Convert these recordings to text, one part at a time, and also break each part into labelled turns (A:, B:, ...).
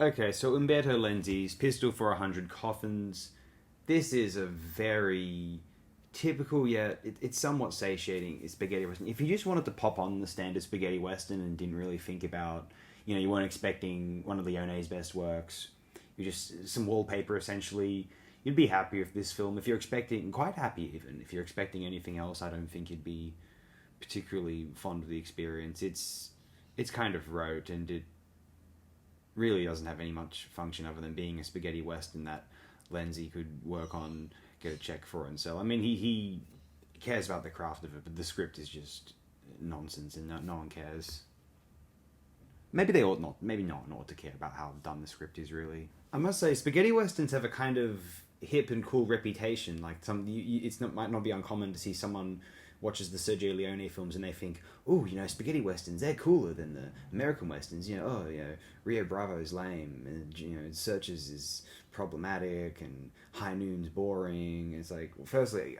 A: Okay, so Umberto Lenzi's Pistol for 100 Coffins. This is a very typical, yet it's somewhat satiating spaghetti western. If you just wanted to pop on the standard spaghetti western and didn't really think about, you weren't expecting one of Leone's best works, you just some wallpaper essentially. You'd be happy with this film. If you're expecting, quite happy even, if you're expecting anything else, I don't think you'd be particularly fond of the experience. It's kind of rote, and it really doesn't have any much function other than being a spaghetti western that Lenzi could work on, get a check for, and sell. I mean, he cares about the craft of it, but the script is just nonsense, and no one cares. Maybe they ought not. Maybe no one ought to care about how done the script is. Really, I must say, spaghetti westerns have a kind of hip and cool reputation. Like might not be uncommon to see someone watches the Sergio Leone films and they think, oh, spaghetti westerns, they're cooler than the American westerns. Rio Bravo's lame, and Searchers is problematic, and High Noon's boring. It's like, well, firstly,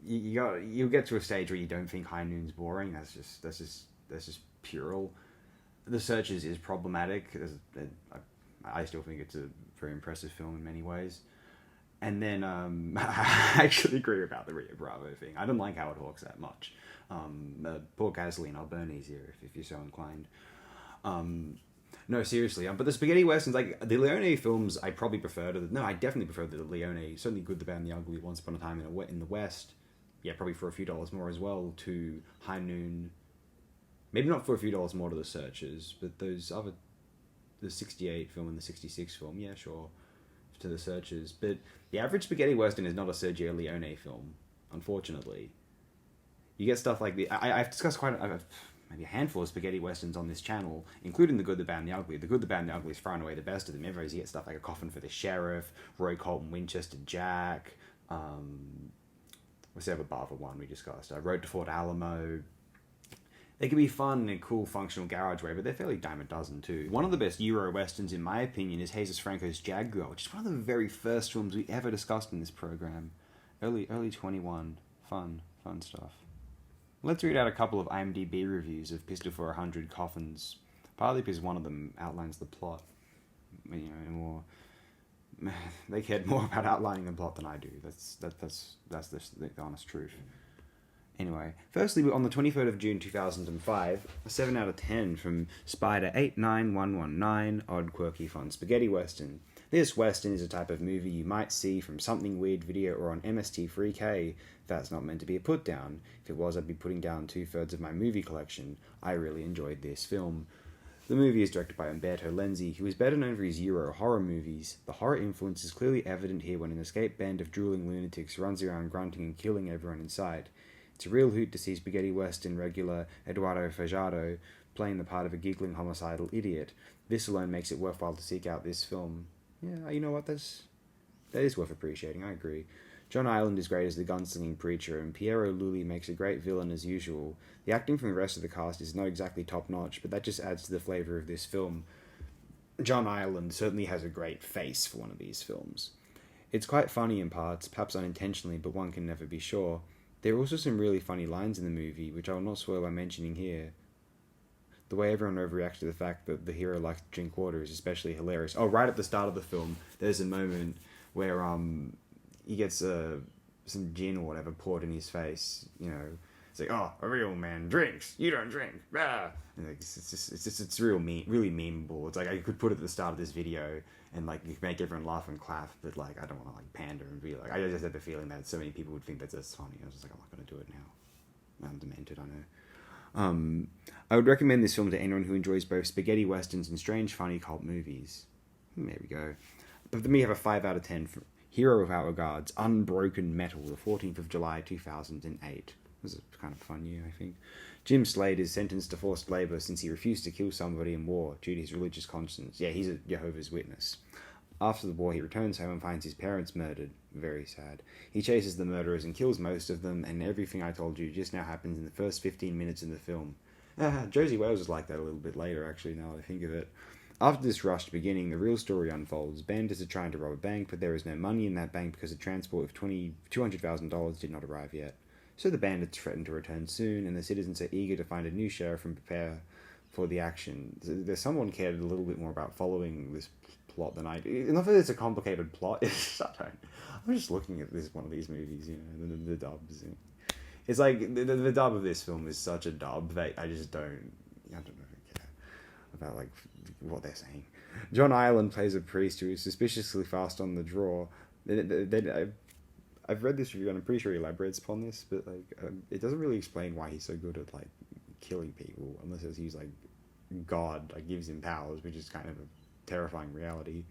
A: you'll get to a stage where you don't think High Noon's boring. That's just puerile. The Searchers is problematic. I still think it's a very impressive film in many ways. And then I actually agree about the Rio Bravo thing. I don't like Howard Hawks that much. Poor gasoline, I'll burn easier if you're so inclined. No, seriously. But the spaghetti westerns, like the Leone films, I probably prefer to. I definitely prefer the Leone. Certainly Good, the Bad, and the Ugly. Once Upon a Time in the West. Yeah, probably for a few dollars more as well. To High Noon. Maybe not for a few dollars more to The Searchers, but the 68 film and the 66 film, yeah, sure, to The Searchers. But the average spaghetti western is not a Sergio Leone film, unfortunately. You get stuff like I've discussed maybe a handful of spaghetti westerns on this channel, including The Good, the Bad, and the Ugly. The Good, the Bad, and the Ugly is far and away the best of them. Everybody's you get stuff like A Coffin for the Sheriff, Roy Colton Winchester Jack, what's the other Barber one we discussed? Road to Fort Alamo. They can be fun in a cool, functional garage way, but they're fairly dime a dozen too. One of the best Euro westerns, in my opinion, is Jesus Franco's Jaguar, which is one of the very first films we ever discussed in this program. Early 21. Fun stuff. Let's read out a couple of IMDb reviews of Pistol for 100 Coffins, partly because one of them outlines the plot. They cared more about outlining the plot than I do. That's the honest truth. Anyway, firstly, on the 23rd of June 2005, a 7 out of 10 from Spider89119, odd, quirky, fun spaghetti western. This western is a type of movie you might see from Something Weird Video or on MST3K. That's not meant to be a put down. If it was, I'd be putting down 2/3 of my movie collection. I really enjoyed this film. The movie is directed by Umberto Lenzi, who is better known for his Euro horror movies. The horror influence is clearly evident here when an escaped band of drooling lunatics runs around grunting and killing everyone inside. It's a real hoot to see spaghetti western regular Eduardo Fajardo playing the part of a giggling homicidal idiot. This alone makes it worthwhile to seek out this film. Yeah, you know what, that is worth appreciating, I agree. John Ireland is great as the gunslinging preacher, and Piero Lulli makes a great villain as usual. The acting from the rest of the cast is not exactly top-notch, but that just adds to the flavour of this film. John Ireland certainly has a great face for one of these films. It's quite funny in parts, perhaps unintentionally, but one can never be sure. There are also some really funny lines in the movie, which I will not spoil by mentioning here. The way everyone overreacts to the fact that the hero likes to drink water is especially hilarious. Oh, right at the start of the film, there's a moment where he gets some gin or whatever poured in his face. It's like, oh, a real man drinks. You don't drink. Ah! And it's really memeable. It's like I could put it at the start of this video and like you could make everyone laugh and clap, but like I don't want to like pander and be like. I just had the feeling that so many people would think that's funny. I was just like, I'm not going to do it now. I'm demented, I know. I would recommend this film to anyone who enjoys both spaghetti westerns and strange, funny cult movies. There we go. But for me, I have a 5 out of 10 for Hero Without Regards, Unbroken Metal, the 14th of July, 2008. It was a kind of fun year, I think. Jim Slade is sentenced to forced labour since he refused to kill somebody in war due to his religious conscience. Yeah, he's a Jehovah's Witness. After the war, he returns home and finds his parents murdered. Very sad. He chases the murderers and kills most of them, and everything I told you just now happens in the first 15 minutes of the film. Josie Wales was like that a little bit later, actually, now that I think of it. After this rushed beginning, the real story unfolds. Bandits are trying to rob a bank, but there is no money in that bank because a transport of $200,000 did not arrive yet. So the bandits threaten to return soon, and the citizens are eager to find a new sheriff and prepare for the action. There's someone cared a little bit more about following this plot than I do. Not that it's a complicated plot. I'm just looking at this one of these movies, the dubs. It's like the dub of this film is such a dub that I don't know care about like what they're saying. John Ireland plays a priest who is suspiciously fast on the draw. I've read this review and I'm pretty sure he elaborates upon this, but it doesn't really explain why he's so good at like killing people, unless it's he's like God gives him powers, which is kind of a terrifying reality.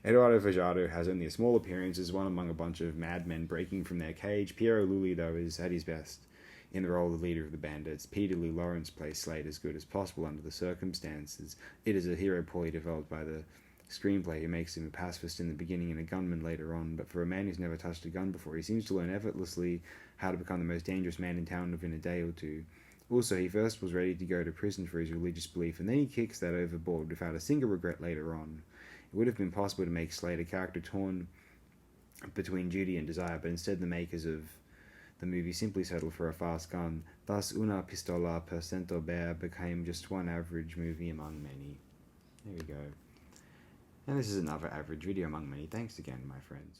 A: Eduardo Fajardo has only a small appearance as one among a bunch of madmen breaking from their cage. Piero Lully, though, is at his best in the role of the leader of the bandits. Peter Lee Lawrence plays Slade as good as possible under the circumstances. It is a hero poorly developed by the screenplay who makes him a pacifist in the beginning and a gunman later on, but for a man who's never touched a gun before, he seems to learn effortlessly how to become the most dangerous man in town within a day or two. Also, he first was ready to go to prison for his religious belief, and then he kicks that overboard without a single regret later on. It would have been possible to make Slade a character torn between duty and desire, but instead the makers of the movie simply settled for a fast gun. Thus, Una Pistola per Cento Bear became just one average movie among many. There we go. And this is another average video among many. Thanks again, my friends.